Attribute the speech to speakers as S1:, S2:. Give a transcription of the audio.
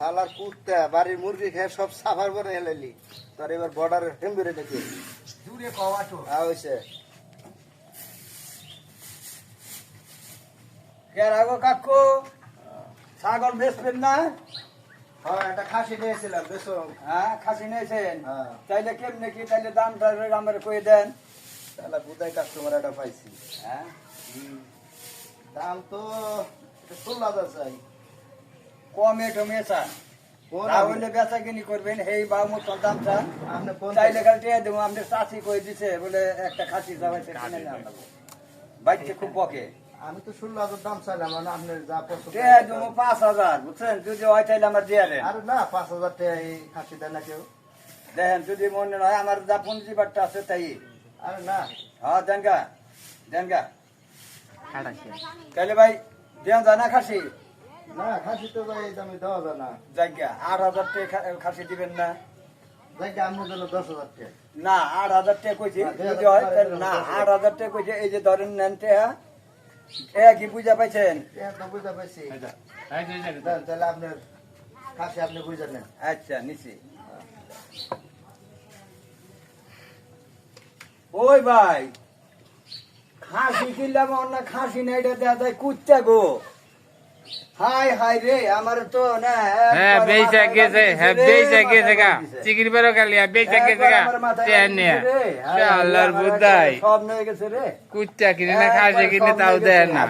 S1: শালার কুত্তা বাড়ির মুরগি খেয়ে সব সাফার করে হেলাইলি তোর এবার বর্ডার হেমবেরে দেখি
S2: দূরে কওয়া তো
S1: হয়েছে
S2: কেরাগো কাকু ছাগল বেচবেন না?
S1: হ্যাঁ একটা খাসি নিয়েছিলাম বেশো
S2: হ্যাঁ খাসি নিয়েছেন?
S1: হ্যাঁ।
S2: তাইলে কেমনে কি তাইলে দামটা আমার কয়ে দেন।
S1: শালা বুধাই কাস্টমার একটা পাইছি
S2: হ্যাঁ
S1: দাম তো 16,000 চাই
S2: কমে টমে চান
S1: কোন
S2: তাহলে বেচা কিনি করবেন এই বা মতন দাম চান
S1: আপনি কোন
S2: চাইলে খালি টিয়া দেবো আমাদের চাষি কয়ে দিছে বলে একটা খাসি যাবাইছে কিনে নেওয়া যাবো বাচ্চা খুব বকে
S1: আমি তো 16,000 দাম চাইলাম মানে আপনি যা পছন্দ
S2: টিয়া দেবো 5,000 বুঝছেন যদি হয় তাইলে আমার দিয়ে দেন
S1: আরে না 5,000 টাকা এই খাসি দেয় না কেউ
S2: দেখেন যদি মনে হয় আমার যা পুঁজি বাট্টা আছে তাই
S1: আরে না
S2: হ্যাঁ দেনগা তাহলে ভাই দেন যায় না খাসি
S1: না খাসি তো ভাই এই দামে দেওয়া যায় না
S2: জায়গা 8,000 টাকা খাসি দিবেন না
S1: জায়গা আমার জন্য 10,000 টাকা
S2: না 8,000 টাকা কইছি যদি হয় তাহলে না 8,000 টাকা কইছে এই যে ধরেন নেন টাকা কি বুঝা পাইছেন
S1: টাকা তো বুঝতে পারছি দেন, তাহলে আপনার খাসি আপনি বুঝে নেন
S2: আচ্ছা নিছি ওই ভাই খাসি কিনলাম না খাসি না এটা দেয়া যায় কুত্তা গো হাই রে আমার তো না
S3: হ্যাঁ বেচা গেছে হ্যাঁ বেচা গেছে গা চিকির বেরো কালিয়া বেচা গেছে গা চেন নিয়ে আল্লাহর বুদ্ধাই
S2: সব নিয়ে গেছে রে
S3: কুত্তা কিনে না খাসি কিনে তাও দেয় না